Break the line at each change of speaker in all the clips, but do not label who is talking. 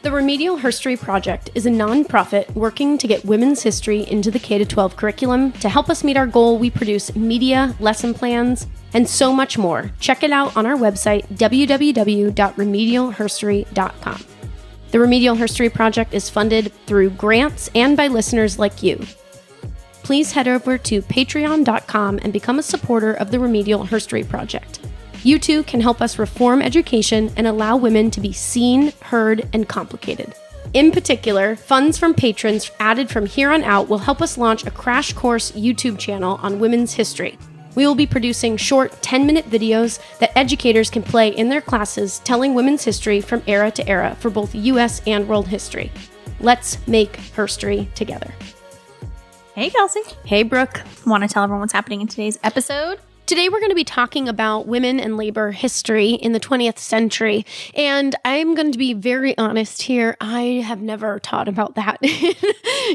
The Remedial Herstory Project is a nonprofit working to get women's history into the K-12 curriculum. To help us meet our goal, we produce media, lesson plans, and so much more. Check it out on our website, www.remedialherstory.com. The Remedial Herstory Project is funded through grants and by listeners like you. Please head over to patreon.com and become a supporter of the Remedial Herstory Project. You too can help us reform education and allow women to be seen, heard, and complicated. In particular, funds from patrons added from here on out will help us launch a crash course YouTube channel on women's history. We will be producing short 10-minute videos that educators can play in their classes telling women's history from era to era for both U.S. and world history. Let's make herstory together.
Hey, Kelsie.
Hey, Brooke.
Want to tell everyone what's happening in today's episode?
Today, we're going to be talking about women and labor history in the 20th century. And I'm going to be very honest here. I have never taught about that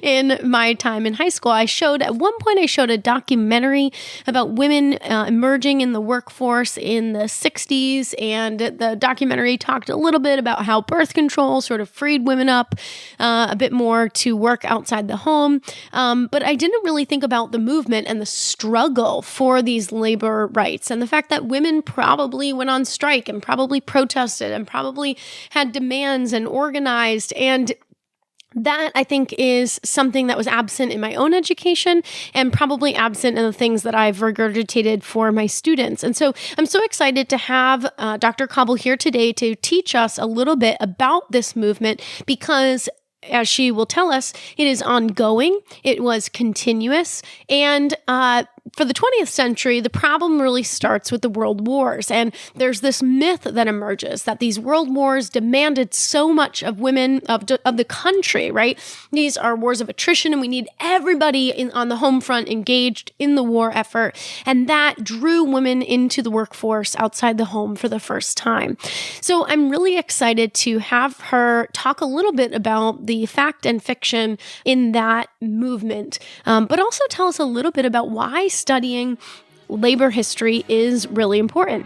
in my time in high school. At one point, I showed a documentary about women emerging in the workforce in the 60s. And the documentary talked a little bit about how birth control sort of freed women up a bit more to work outside the home. But I didn't really think about the movement and the struggle for these labor rights and the fact that women probably went on strike and probably protested and probably had demands and organized. And that, I think, is something that was absent in my own education and probably absent in the things that I've regurgitated for my students. And so I'm so excited to have Dr. Cobble here today to teach us a little bit about this movement because, as she will tell us, it is ongoing, it was continuous, and for the 20th century, the problem really starts with the world wars. And there's this myth that emerges that these world wars demanded so much of women, of the country, right? These are wars of attrition, and we need everybody on the home front engaged in the war effort. And that drew women into the workforce outside the home for the first time. So I'm really excited to have her talk a little bit about the fact and fiction in that movement, but also tell us a little bit about why studying labor history is really important.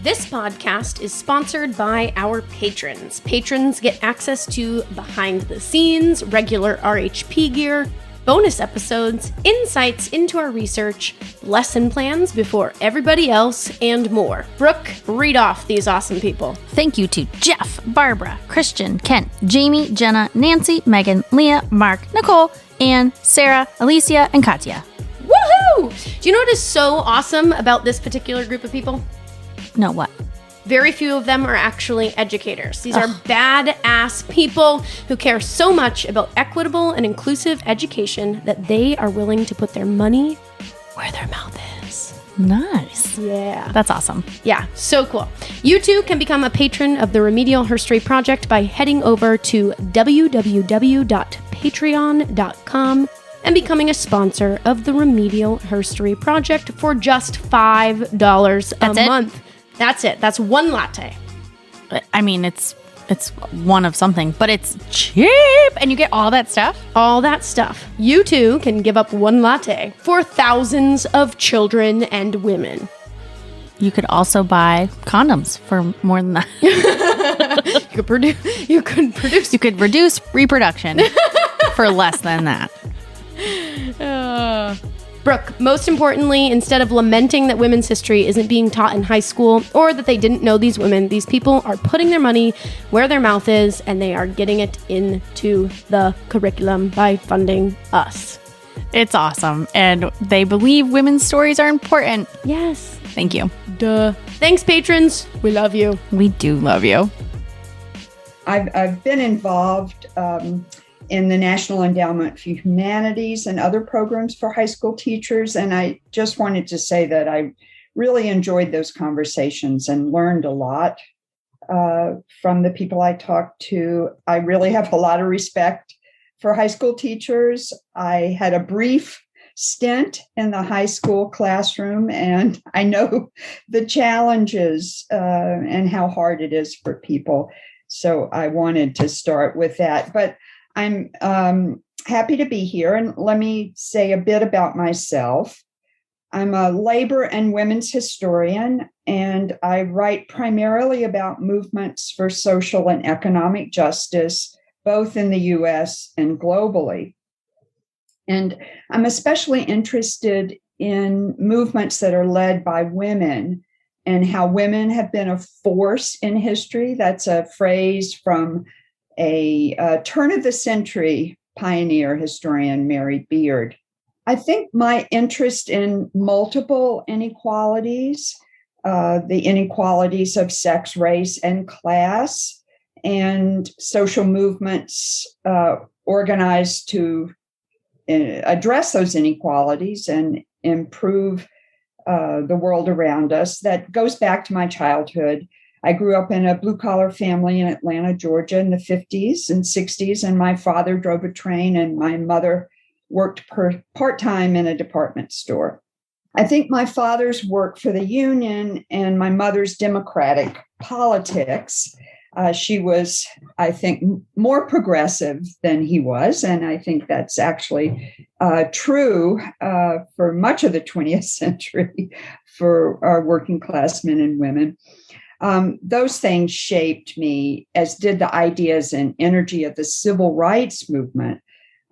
This podcast is sponsored by our patrons. Patrons get access to behind the scenes, regular RHP gear, bonus episodes, insights into our research, lesson plans before everybody else, and more. Brooke, read off these awesome people.
Thank you to Jeff, Barbara, Christian, Kent, Jamie, Jenna, Nancy, Megan, Leah, Mark, Nicole, Anne, Sarah, Alicia, and Katya.
Woohoo! Do you know what is so awesome about this particular group of people?
No, what?
Very few of them are actually educators. These are badass people who care so much about equitable and inclusive education that they are willing to put their money where their mouth is.
Nice.
Yeah.
That's awesome.
Yeah, so cool. You too can become a patron of the Remedial Herstory Project by heading over to www.patreon.com and becoming a sponsor of the Remedial Herstory Project for just $5 a month. That's it. That's one latte.
I mean, it's one of something, but it's cheap, and you get all that stuff.
All that stuff. You too can give up one latte for thousands of children and women.
You could also buy condoms for more than that.
You could reduce
reproduction for less than that.
Brooke, most importantly, instead of lamenting that women's history isn't being taught in high school or that they didn't know these women, these people are putting their money where their mouth is, and they are getting it into the curriculum by funding us.
It's awesome, and they believe women's stories are important.
Yes.
Thank you.
Duh. Thanks, patrons. We love you.
We do love you.
I've been involved in the National Endowment for Humanities and other programs for high school teachers. And I just wanted to say that I really enjoyed those conversations and learned a lot from the people I talked to. I really have a lot of respect for high school teachers. I had a brief stint in the high school classroom, and I know the challenges and how hard it is for people. So I wanted to start with that. But I'm happy to be here, and let me say a bit about myself. I'm a labor and women's historian, and I write primarily about movements for social and economic justice, both in the US and globally. And I'm especially interested in movements that are led by women and how women have been a force in history. That's a phrase from a turn of the century pioneer historian, Mary Beard. I think my interest in multiple inequalities, the inequalities of sex, race, and class, and social movements organized to address those inequalities and improve the world around us, that goes back to my childhood. I grew up in a blue-collar family in Atlanta, Georgia in the 50s and 60s, and my father drove a train and my mother worked part-time in a department store. I think my father's work for the union and my mother's democratic politics, she was, I think, more progressive than he was. And I think that's actually true for much of the 20th century for our working class men and women. Those things shaped me, as did the ideas and energy of the civil rights movement.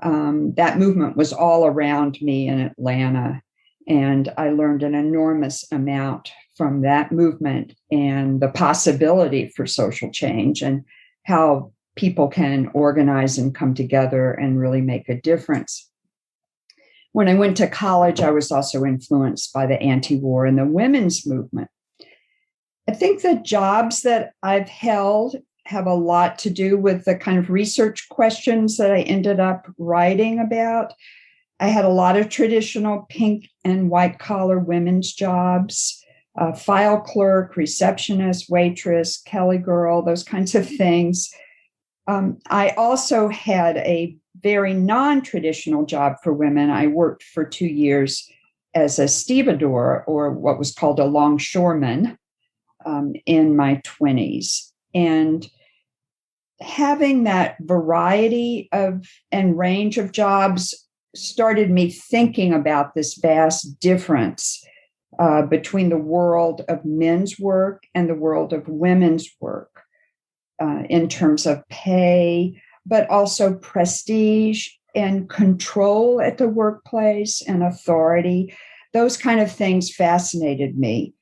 That movement was all around me in Atlanta, and I learned an enormous amount from that movement and the possibility for social change and how people can organize and come together and really make a difference. When I went to college, I was also influenced by the anti-war and the women's movement. I think the jobs that I've held have a lot to do with the kind of research questions that I ended up writing about. I had a lot of traditional pink and white collar women's jobs, file clerk, receptionist, waitress, Kelly girl, those kinds of things. I also had a very non-traditional job for women. I worked for 2 years as a stevedore, or what was called a longshoreman, in my 20s. And having that variety of and range of jobs started me thinking about this vast difference between the world of men's work and the world of women's work in terms of pay, but also prestige and control at the workplace and authority. Those kind of things fascinated me.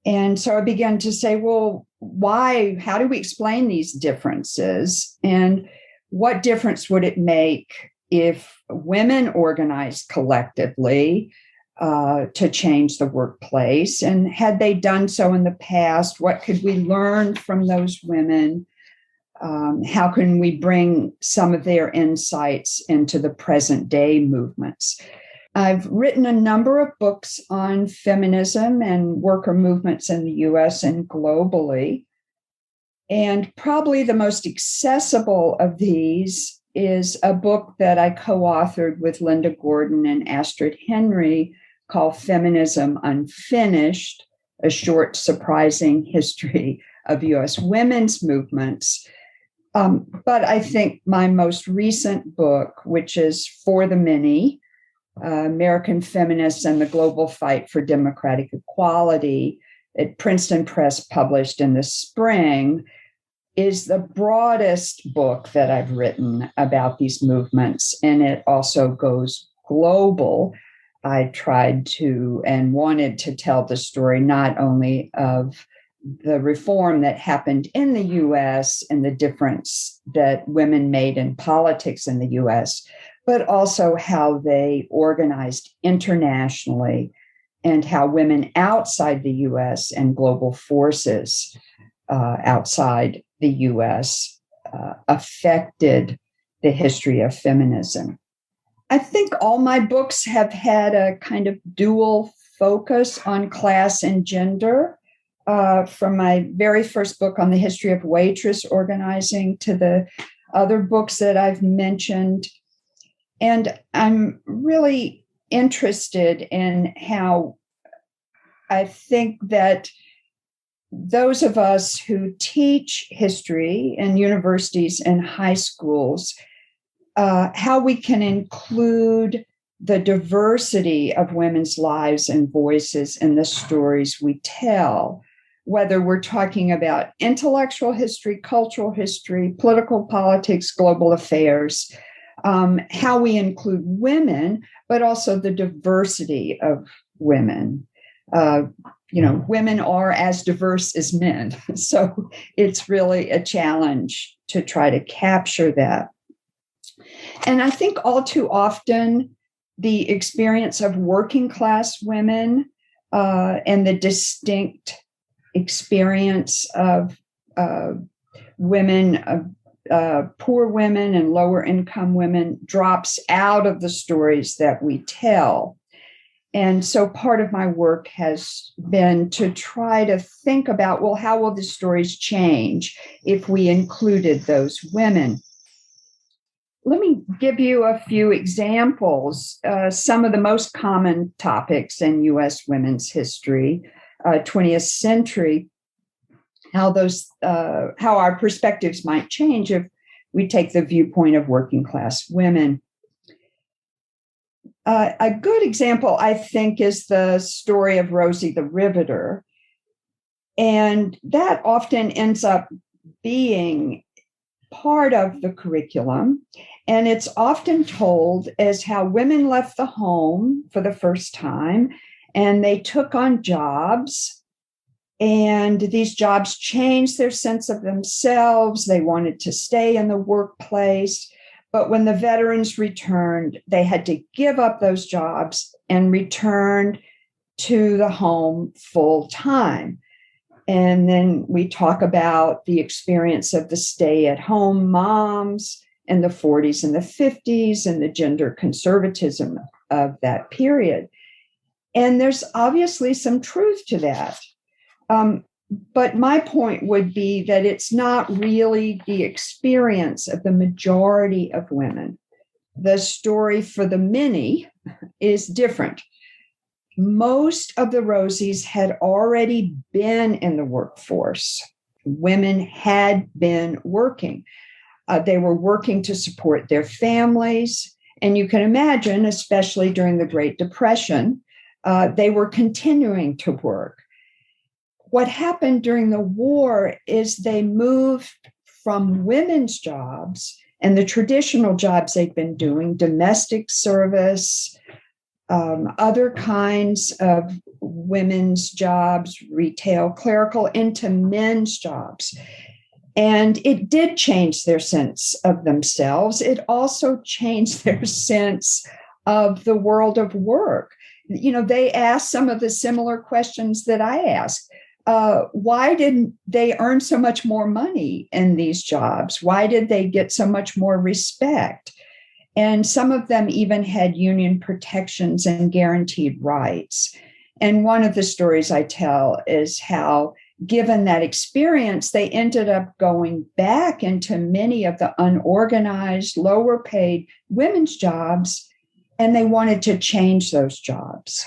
And so I began to say, well, why? How do we explain these differences? And what difference would it make if women organized collectively to change the workplace? And had they done so in the past, what could we learn from those women? How can we bring some of their insights into the present day movements? I've written a number of books on feminism and worker movements in the US and globally. And probably the most accessible of these is a book that I co-authored with Linda Gordon and Astrid Henry called Feminism Unfinished, A Short, Surprising History of US Women's Movements. But I think my most recent book, which is For the Many, American Feminists and the Global Fight for Democratic Equality, at Princeton Press, published in the spring, is the broadest book that I've written about these movements, and it also goes global. I tried to and wanted to tell the story not only of the reform that happened in the US and the difference that women made in politics in the US, but also how they organized internationally and how women outside the US and global forces outside the US affected the history of feminism. I think all my books have had a kind of dual focus on class and gender, from my very first book on the history of waitress organizing to the other books that I've mentioned. And I'm really interested in how I think that those of us who teach history in universities and high schools, how we can include the diversity of women's lives and voices in the stories we tell, whether we're talking about intellectual history, cultural history, political politics, global affairs, how we include women, but also the diversity of women. Women are as diverse as men. So it's really a challenge to try to capture that. And I think all too often, the experience of working class women and the distinct experience of women, poor women and lower income women drops out of the stories that we tell. And so part of my work has been to try to think about, well, how will the stories change if we included those women? Let me give you a few examples. Some of the most common topics in U.S. women's history, 20th century, how our perspectives might change if we take the viewpoint of working class women. A good example, I think, is the story of Rosie the Riveter. And that often ends up being part of the curriculum. And it's often told as how women left the home for the first time and they took on jobs. And these jobs changed their sense of themselves. They wanted to stay in the workplace. But when the veterans returned, they had to give up those jobs and returned to the home full time. And then we talk about the experience of the stay-at-home moms in the 40s and the 50s and the gender conservatism of that period. And there's obviously some truth to that. But my point would be that it's not really the experience of the majority of women. The story for the many is different. Most of the Rosies had already been in the workforce. Women had been working. They were working to support their families. And you can imagine, especially during the Great Depression, they were continuing to work. What happened during the war is they moved from women's jobs and the traditional jobs they'd been doing, domestic service, other kinds of women's jobs, retail, clerical, into men's jobs. And it did change their sense of themselves. It also changed their sense of the world of work. They asked some of the similar questions that I asked. Why didn't they earn so much more money in these jobs? Why did they get so much more respect? And some of them even had union protections and guaranteed rights. And one of the stories I tell is how, given that experience, they ended up going back into many of the unorganized, lower paid women's jobs, and they wanted to change those jobs.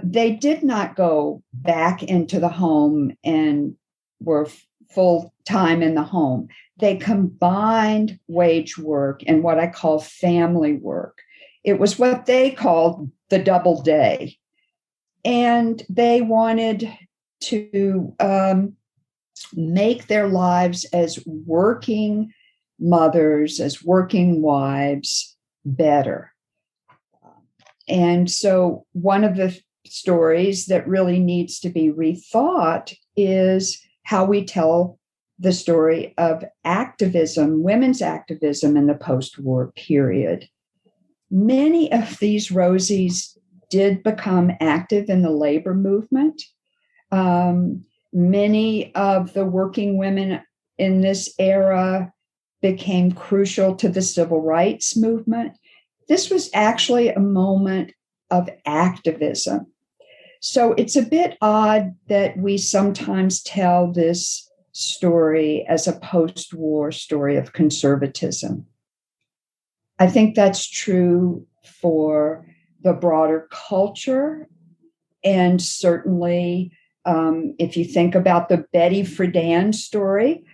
They did not go back into the home and were full time in the home. They combined wage work and what I call family work. It was what they called the double day. And they wanted to make their lives as working mothers, as working wives, better. And so one of the stories that really needs to be rethought is how we tell the story of activism, women's activism in the post-war period. Many of these Rosies did become active in the labor movement. Many of the working women in this era became crucial to the civil rights movement. This was actually a moment of activism. So it's a bit odd that we sometimes tell this story as a post-war story of conservatism. I think that's true for the broader culture. And certainly, if you think about the Betty Friedan story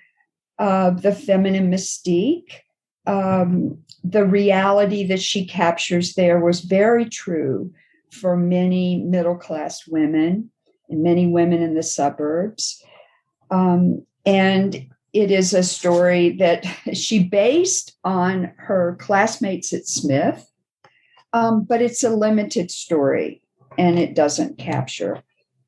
of the feminine mystique, the reality that she captures there was very true for many middle-class women and many women in the suburbs. And it is a story that she based on her classmates at Smith, but it's a limited story, and it doesn't capture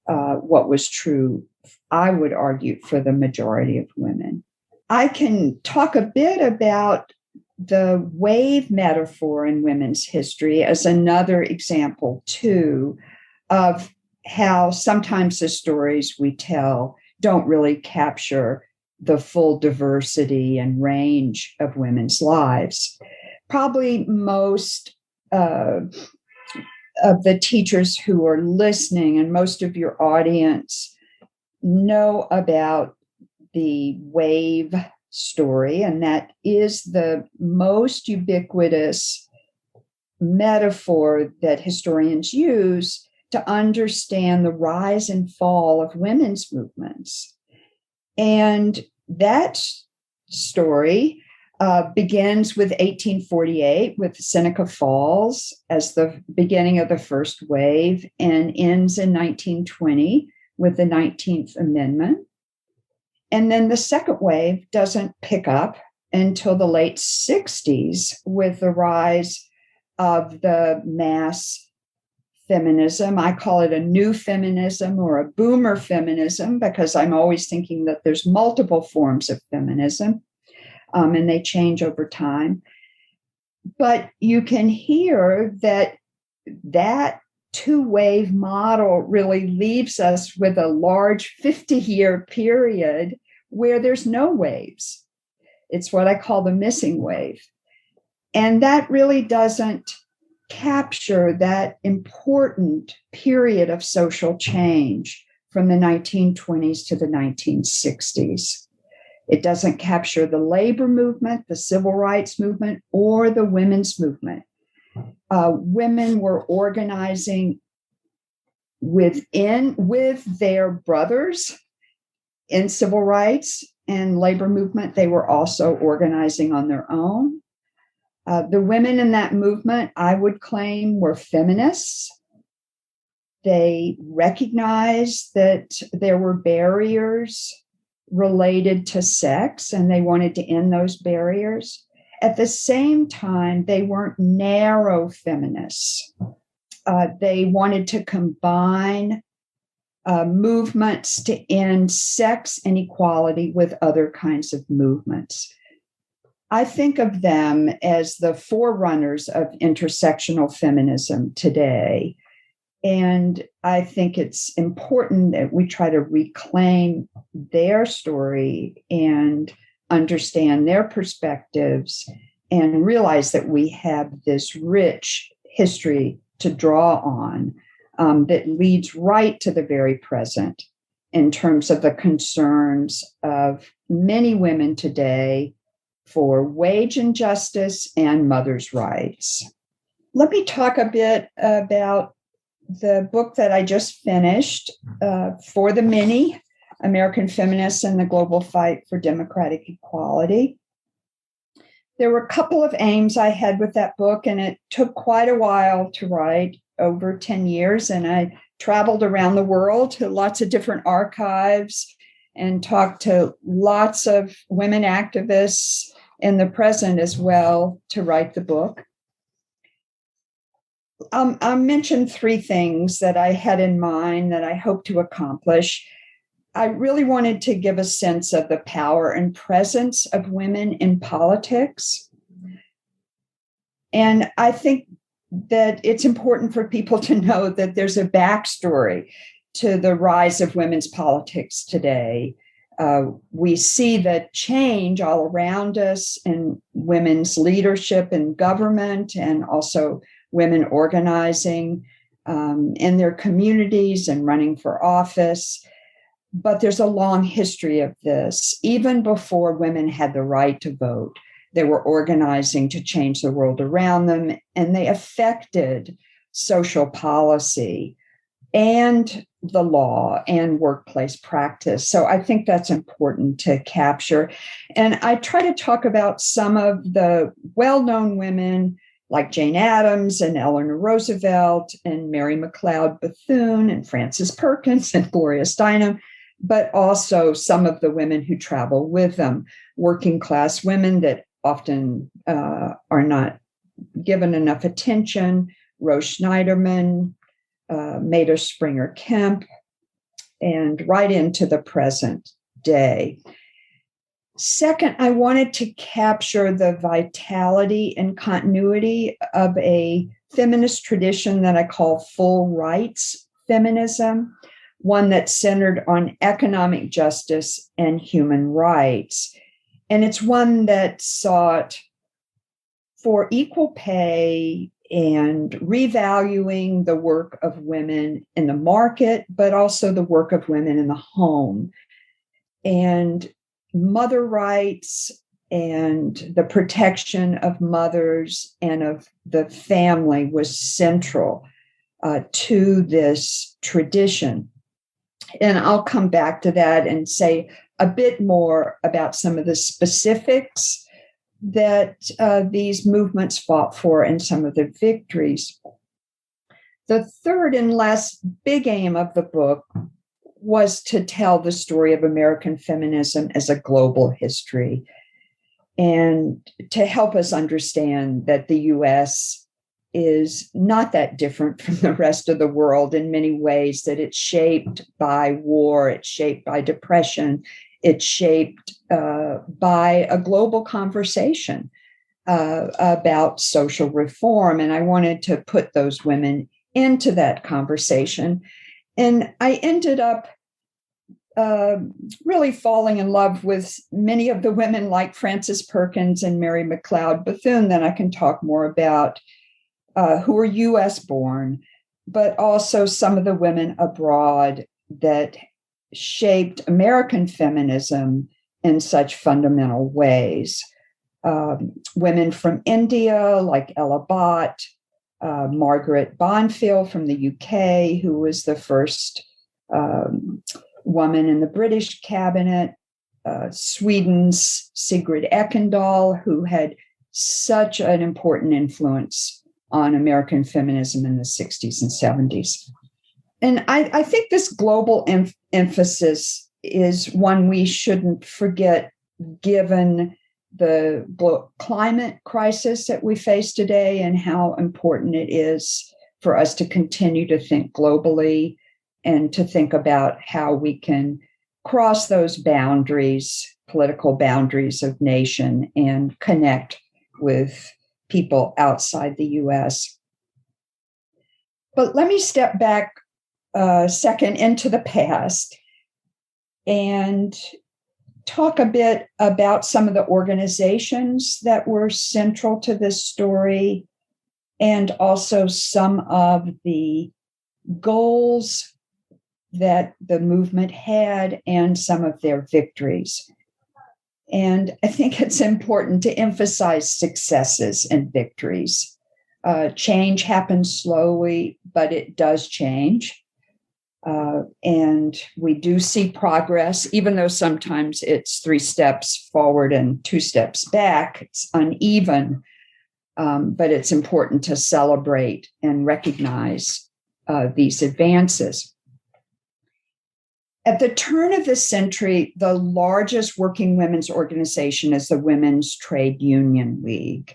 what was true, I would argue, for the majority of women. I can talk a bit about the wave metaphor in women's history as another example, too, of how sometimes the stories we tell don't really capture the full diversity and range of women's lives. Probably most of the teachers who are listening and most of your audience know about the wave story, and that is the most ubiquitous metaphor that historians use to understand the rise and fall of women's movements. And that story begins with 1848 with Seneca Falls as the beginning of the first wave and ends in 1920 with the 19th Amendment. And then the second wave doesn't pick up until the late 60s with the rise of the mass feminism. I call it a new feminism or a boomer feminism because I'm always thinking that there's multiple forms of feminism and they change over time. But you can hear that two-wave model really leaves us with a large 50-year period where there's no waves. It's what I call the missing wave. And that really doesn't capture that important period of social change from the 1920s to the 1960s. It doesn't capture the labor movement, the civil rights movement, or the women's movement. Women were organizing with their brothers in civil rights and labor movement. They were also organizing on their own. The women in that movement, I would claim, were feminists. They recognized that there were barriers related to sex, and they wanted to end those barriers. At the same time, they weren't narrow feminists. They wanted to combine movements to end sex inequality with other kinds of movements. I think of them as the forerunners of intersectional feminism today. And I think it's important that we try to reclaim their story and understand their perspectives and realize that we have this rich history to draw on that leads right to the very present in terms of the concerns of many women today for wage injustice and mothers' rights. Let me talk a bit about the book that I just finished, For the Many, American Feminists and the Global Fight for Democratic Equality. There were a couple of aims I had with that book, and it took quite a while to write, over 10 years, and I traveled around the world to lots of different archives and talked to lots of women activists in the present as well to write the book. I'll mention three things that I had in mind that I hope to accomplish. I really wanted to give a sense of the power and presence of women in politics. And I think that it's important for people to know that there's a backstory to the rise of women's politics today. We see the change all around us in women's leadership in government and also women organizing in their communities and running for office. But there's a long history of this. Even before women had the right to vote, they were organizing to change the world around them, and they affected social policy and the law and workplace practice. So I think that's important to capture. And I try to talk about some of the well-known women like Jane Addams and Eleanor Roosevelt and Mary McLeod Bethune and Frances Perkins and Gloria Steinem, but also some of the women who travel with them, working class women that often are not given enough attention, Rose Schneiderman, Maida Springer Kemp, and right into the present day. Second, I wanted to capture the vitality and continuity of a feminist tradition that I call full rights feminism, one that's centered on economic justice and human rights. And it's one that sought for equal pay and revaluing the work of women in the market, but also the work of women in the home. And mother rights and the protection of mothers and of the family was central to this tradition. And I'll come back to that and say a bit more about some of the specifics that these movements fought for and some of their victories. The third and last big aim of the book was to tell the story of American feminism as a global history and to help us understand that the U.S. is not that different from the rest of the world in many ways, that it's shaped by war, it's shaped by depression, it's shaped by a global conversation about social reform. And I wanted to put those women into that conversation. And I ended up really falling in love with many of the women like Frances Perkins and Mary McLeod Bethune that I can talk more about, who were U.S. born, but also some of the women abroad that shaped American feminism in such fundamental ways. Women from India like Ella Bhatt, Margaret Bonfield from the UK, who was the first woman in the British cabinet, Sweden's Sigrid Ekendahl, who had such an important influence on American feminism in the 60s and 70s. And I think this global emphasis is one we shouldn't forget, given the climate crisis that we face today and how important it is for us to continue to think globally and to think about how we can cross those boundaries, political boundaries of nation, and connect with people outside the U.S. But let me step back a second into the past and talk a bit about some of the organizations that were central to this story and also some of the goals that the movement had and some of their victories. And I think it's important to emphasize successes and victories. Change happens slowly, but it does change. And we do see progress, even though sometimes it's 3 steps forward and 2 steps back. It's uneven, but it's important to celebrate and recognize these advances. At the turn of the century, the largest working women's organization is the Women's Trade Union League.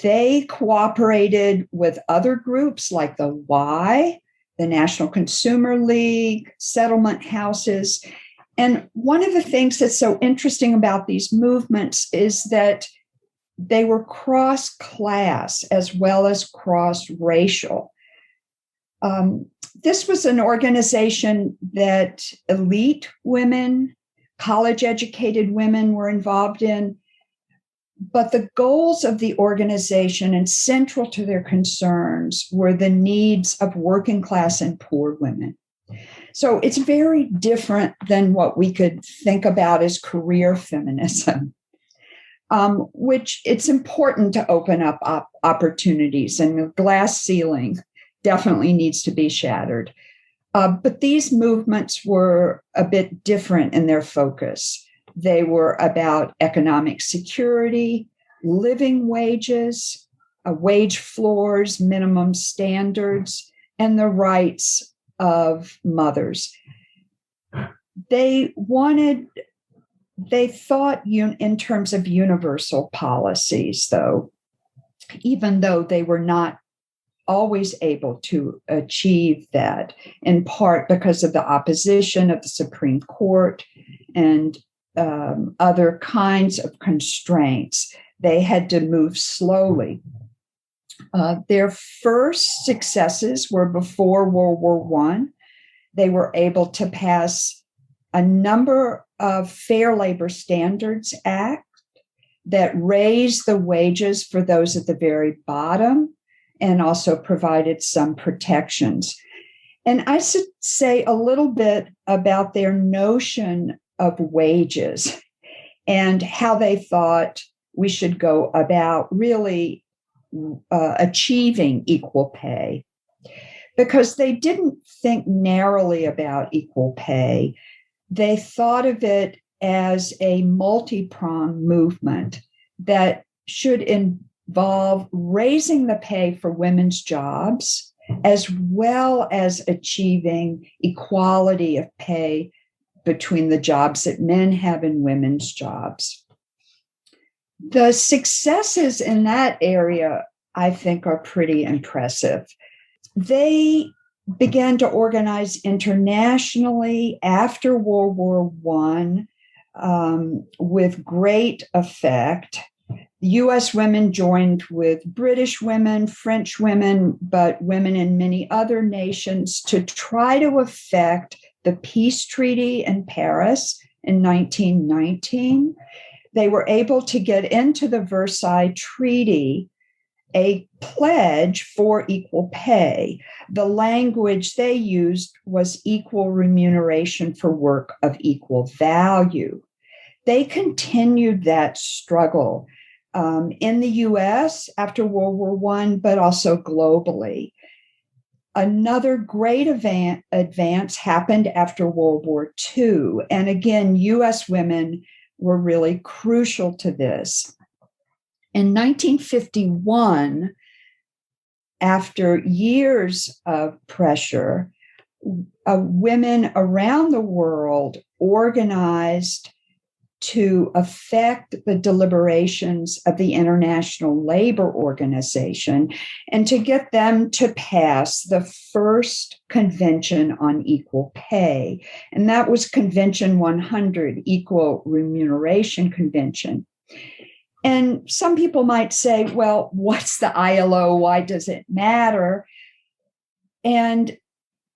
They cooperated with other groups like the Y, the National Consumer League, settlement houses. And one of the things that's so interesting about these movements is that they were cross-class as well as cross-racial. This was an organization that elite women, college-educated women were involved in, but the goals of the organization and central to their concerns were the needs of working class and poor women. So it's very different than what we could think about as career feminism, which it's important to open up opportunities, and the glass ceiling definitely needs to be shattered. But these movements were a bit different in their focus. They were about economic security, living wages, wage floors, minimum standards, and the rights of mothers. They thought in terms of universal policies, though, even though they were not always able to achieve that, in part because of the opposition of the Supreme Court and other kinds of constraints. They had to move slowly. Their first successes were before World War I. They were able to pass a number of Fair Labor Standards Act that raised the wages for those at the very bottom and also provided some protections. And I should say a little bit about their notion of wages and how they thought we should go about really achieving equal pay, because they didn't think narrowly about equal pay. They thought of it as a multi-pronged movement that should involve raising the pay for women's jobs, as well as achieving equality of pay between the jobs that men have and women's jobs. The successes in that area, I think, are pretty impressive. They began to organize internationally after World War I with great effect. U.S. women joined with British women, French women, but women in many other nations to try to effect the peace treaty in Paris in 1919. They were able to get into the Versailles Treaty a pledge for equal pay. The language they used was equal remuneration for work of equal value. They continued that struggle in the US after World War I, but also globally. Another great advance happened after World War II. And again, US women were really crucial to this. In 1951, after years of pressure, women around the world organized to affect the deliberations of the International Labor Organization and to get them to pass the first Convention on Equal Pay. And that was Convention 100, Equal Remuneration Convention. And some people might say, well, what's the ILO? Why does it matter? And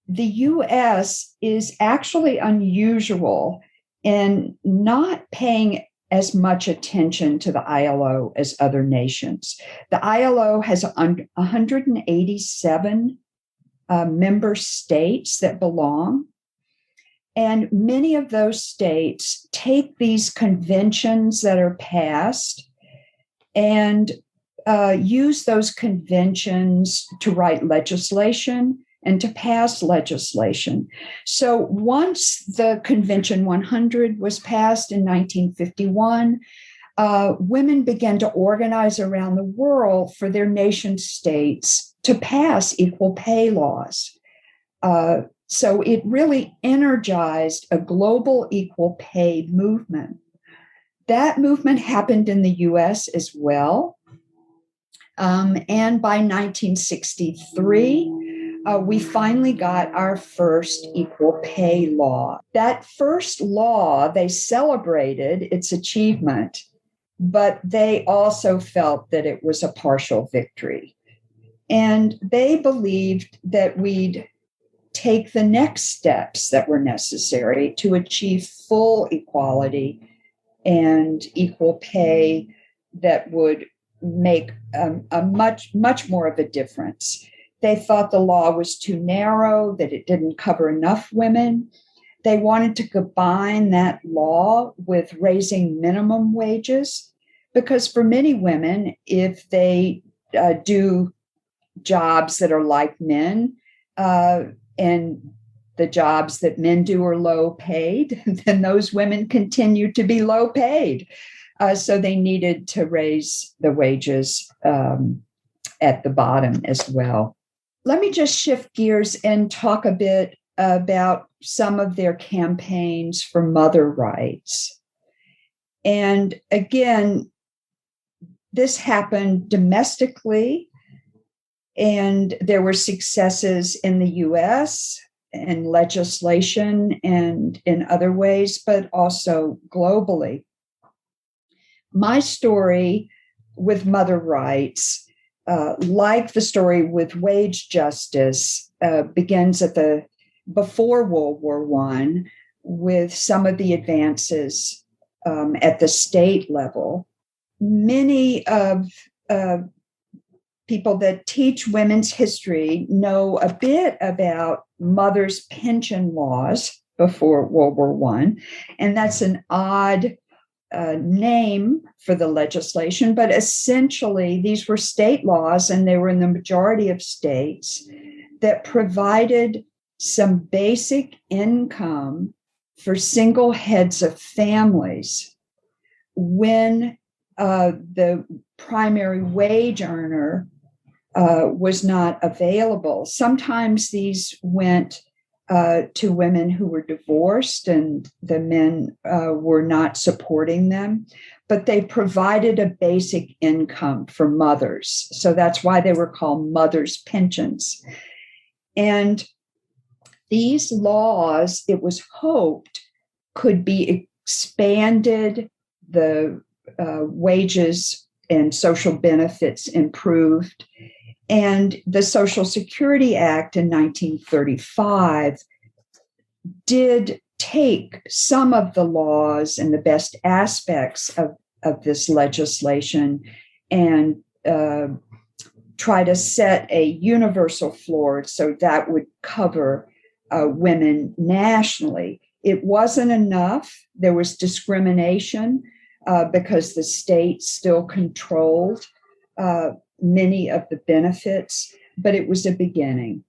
the US is actually unusual in not paying as much attention to the ILO as other nations. The ILO has 187 member states that belong. And many of those states take these conventions that are passed and use those conventions to write legislation and to pass legislation. So once the Convention 100 was passed in 1951, women began to organize around the world for their nation states to pass equal pay laws. So it really energized a global equal pay movement. That movement happened in the US as well. And by 1963, we finally got our first equal pay law. That first law, they celebrated its achievement, but they also felt that it was a partial victory. And they believed that we'd take the next steps that were necessary to achieve full equality and equal pay that would make a much more of a difference. They thought the law was too narrow, that it didn't cover enough women. They wanted to combine that law with raising minimum wages, because for many women, if they do jobs that are like men and the jobs that men do are low paid, then those women continue to be low paid. So they needed to raise the wages at the bottom as well. Let me just shift gears and talk a bit about some of their campaigns for mother rights. And again, this happened domestically, and there were successes in the US and legislation and in other ways, but also globally. My story with mother rights, like the story with wage justice, begins before World War I with some of the advances at the state level. Many of people that teach women's history know a bit about mothers' pension laws before World War I, and that's an odd name for the legislation, but essentially these were state laws, and they were in the majority of states, that provided some basic income for single heads of families when the primary wage earner was not available. Sometimes these went to women who were divorced and the men were not supporting them, but they provided a basic income for mothers. So that's why they were called mothers' pensions. And these laws, it was hoped, could be expanded, the wages and social benefits improved. And the Social Security Act in 1935 did take some of the laws and the best aspects of this legislation and try to set a universal floor so that would cover women nationally. It wasn't enough. There was discrimination because the state still controlled many of the benefits, but it was a beginning.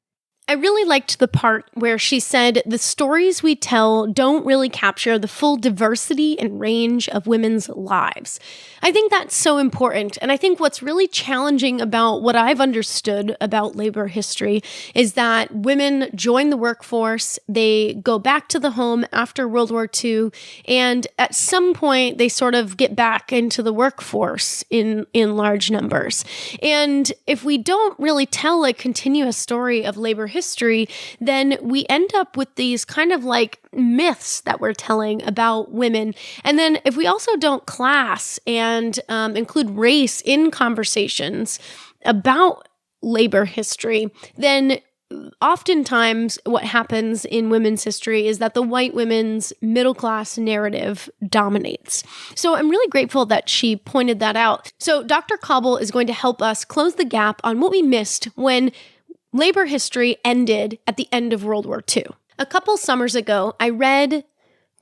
I really liked the part where she said the stories we tell don't really capture the full diversity and range of women's lives. I think that's so important. And I think what's really challenging about what I've understood about labor history is that women join the workforce, they go back to the home after World War II, and at some point they sort of get back into the workforce in large numbers. And if we don't really tell a continuous story of labor history, then we end up with these kind of like myths that we're telling about women. And then if we also don't class and include race in conversations about labor history, then oftentimes what happens in women's history is that the white women's middle class narrative dominates. So I'm really grateful that she pointed that out. So Dr. Cobble is going to help us close the gap on what we missed when labor history ended at the end of World War II. A couple summers ago, I read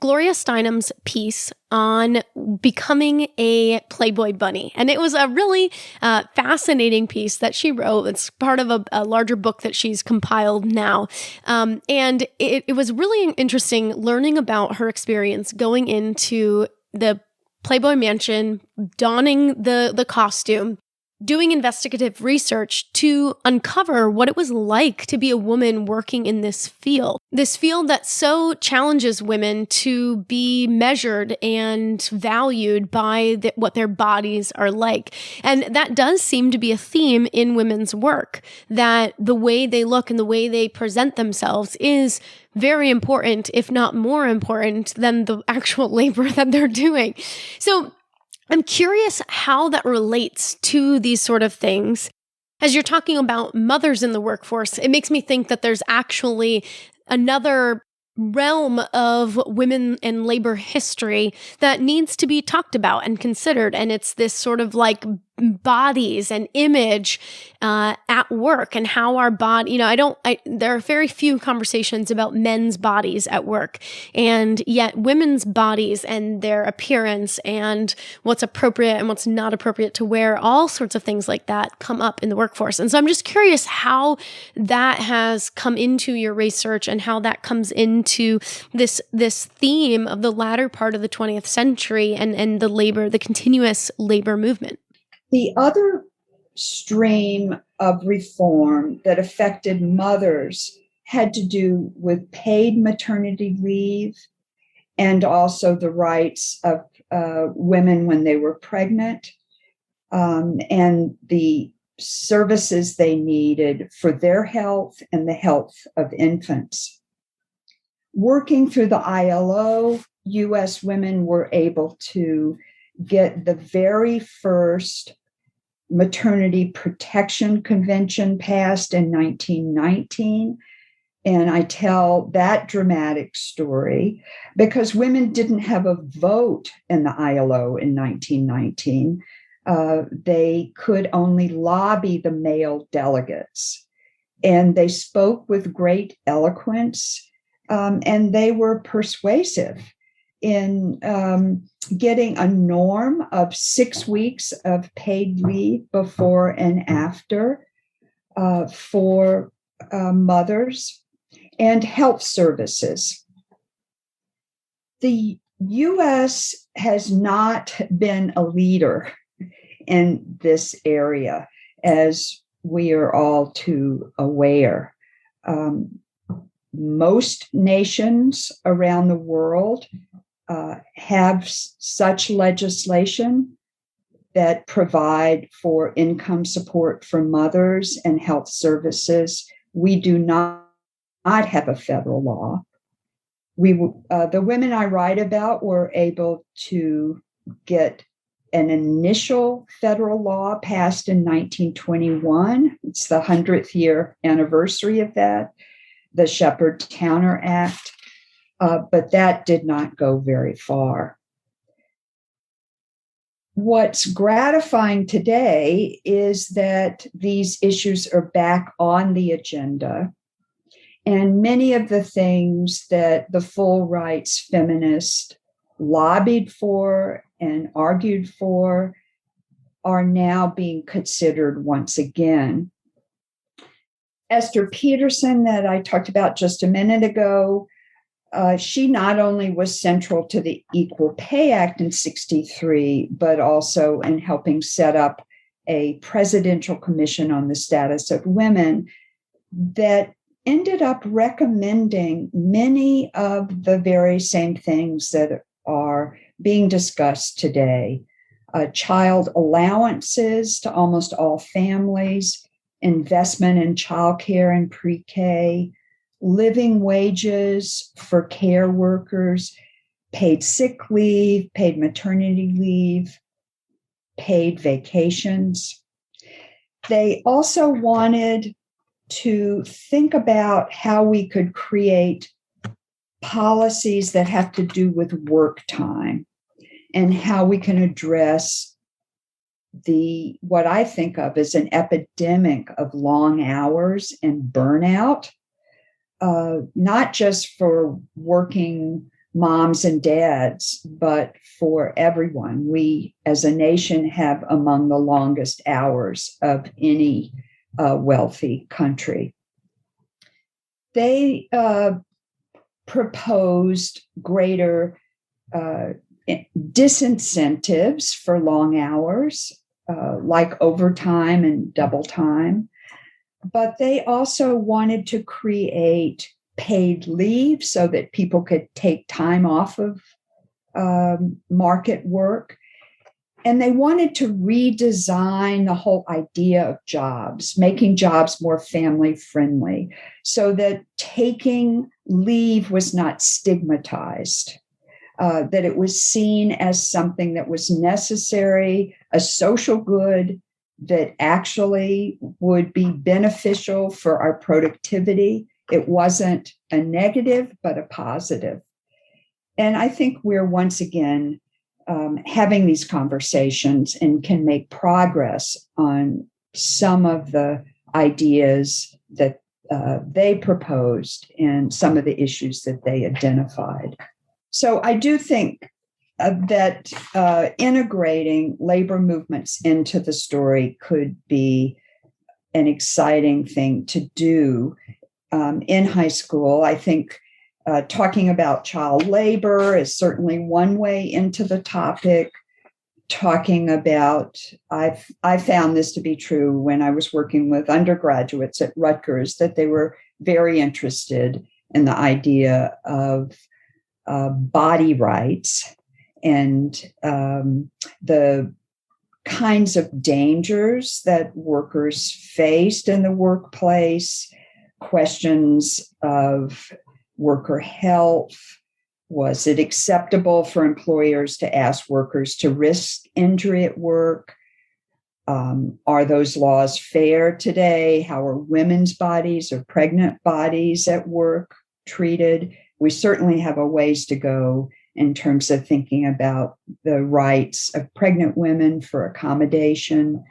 Gloria Steinem's piece on becoming a Playboy bunny. And it was a really fascinating piece that she wrote. It's part of a larger book that she's compiled now. And it was really interesting learning about her experience going into the Playboy mansion, donning the costume, doing investigative research to uncover what it was like to be a woman working in this field that so challenges women to be measured and valued by what their bodies are like. And that does seem to be a theme in women's work, that the way they look and the way they present themselves is very important, if not more important than the actual labor that they're doing. So I'm curious how that relates to these sort of things. As you're talking about mothers in the workforce, it makes me think that there's actually another realm of women and labor history that needs to be talked about and considered. And it's this sort of like bodies and image at work, and how our body, there are very few conversations about men's bodies at work, and yet women's bodies and their appearance and what's appropriate and what's not appropriate to wear, all sorts of things like that come up in the workforce. And so I'm just curious how that has come into your research and how that comes into this theme of the latter part of the 20th century and the continuous labor movement.
The other stream of reform that affected mothers had to do with paid maternity leave and also the rights of women when they were pregnant, and the services they needed for their health and the health of infants. Working through the ILO, U.S. women were able to get the very first Maternity Protection Convention passed in 1919. And I tell that dramatic story because women didn't have a vote in the ILO in 1919. They could only lobby the male delegates. And they spoke with great eloquence, and they were persuasive in getting a norm of 6 weeks of paid leave before and after for mothers, and health services. The U.S. has not been a leader in this area, as we are all too aware. Most nations around the world have such legislation that provide for income support for mothers and health services. We do not have a federal law. The women I write about were able to get an initial federal law passed in 1921. It's the 100th year anniversary of that, the Shepherd-Towner Act. But that did not go very far. What's gratifying today is that these issues are back on the agenda. And many of the things that the full rights feminists lobbied for and argued for are now being considered once again. Esther Peterson, that I talked about just a minute ago, she not only was central to the Equal Pay Act in 1963, but also in helping set up a presidential commission on the status of women that ended up recommending many of the very same things that are being discussed today. Child allowances to almost all families, investment in childcare and pre-K, living wages for care workers, paid sick leave, paid maternity leave, paid vacations. They also wanted to think about how we could create policies that have to do with work time and how we can address what I think of as an epidemic of long hours and burnout, not just for working moms and dads, but for everyone. We, as a nation, have among the longest hours of any wealthy country. They proposed greater disincentives for long hours, like overtime and double time. But they also wanted to create paid leave so that people could take time off of market work. And they wanted to redesign the whole idea of jobs, making jobs more family friendly, so that taking leave was not stigmatized, that it was seen as something that was necessary, a social good that actually would be beneficial for our productivity. It wasn't a negative, but a positive. And I think we're once again having these conversations and can make progress on some of the ideas that they proposed and some of the issues that they identified. So I do think that integrating labor movements into the story could be an exciting thing to do in high school. I think talking about child labor is certainly one way into the topic. Talking about, I found this to be true when I was working with undergraduates at Rutgers, that they were very interested in the idea of body rights and the kinds of dangers that workers faced in the workplace, questions of worker health. Was it acceptable for employers to ask workers to risk injury at work? Are those laws fair today? How are women's bodies or pregnant bodies at work treated? We certainly have a ways to go in terms of thinking about the rights of pregnant women for accommodation,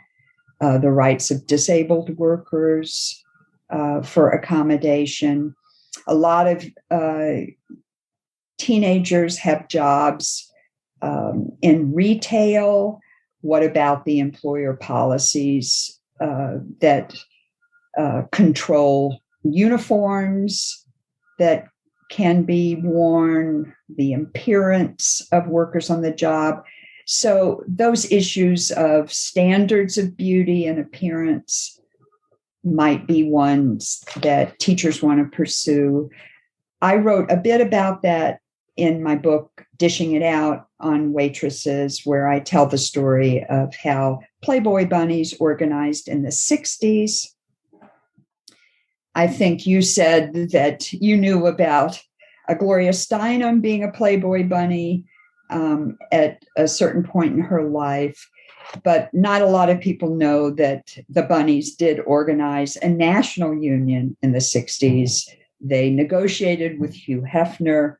the rights of disabled workers for accommodation. A lot of teenagers have jobs in retail. What about the employer policies that control uniforms that can be worn, the appearance of workers on the job? So those issues of standards of beauty and appearance might be ones that teachers want to pursue. I wrote a bit about that in my book, Dishing It Out on Waitresses, where I tell the story of how Playboy bunnies organized in the 60s. I think you said that you knew about Gloria Steinem being a Playboy bunny at a certain point in her life, but not a lot of people know that the bunnies did organize a national union in the 60s. They negotiated with Hugh Hefner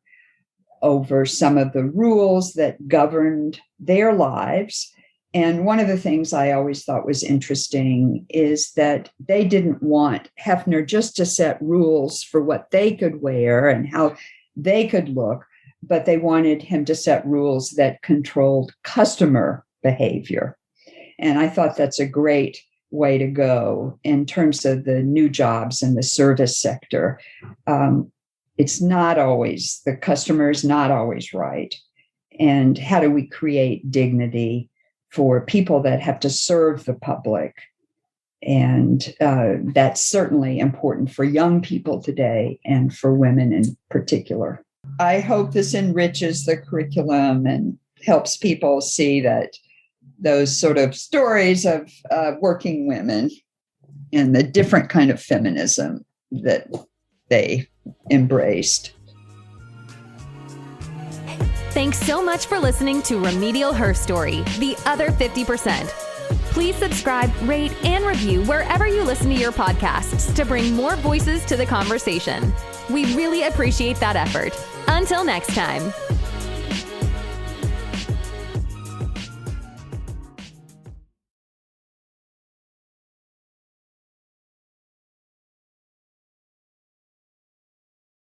over some of the rules that governed their lives. And one of the things I always thought was interesting is that they didn't want Hefner just to set rules for what they could wear and how they could look, but they wanted him to set rules that controlled customer behavior. And I thought that's a great way to go in terms of the new jobs in the service sector. It's not always, the customer is not always right. And how do we create dignity for people that have to serve the public? And that's certainly important for young people today and for women in particular. I hope this enriches the curriculum and helps people see that those sort of stories of working women and the different kind of feminism that they embraced.
Thanks so much for listening to Remedial Herstory, the other 50%. Please subscribe, rate, and review wherever you listen to your podcasts to bring more voices to the conversation. We really appreciate that effort. Until next time.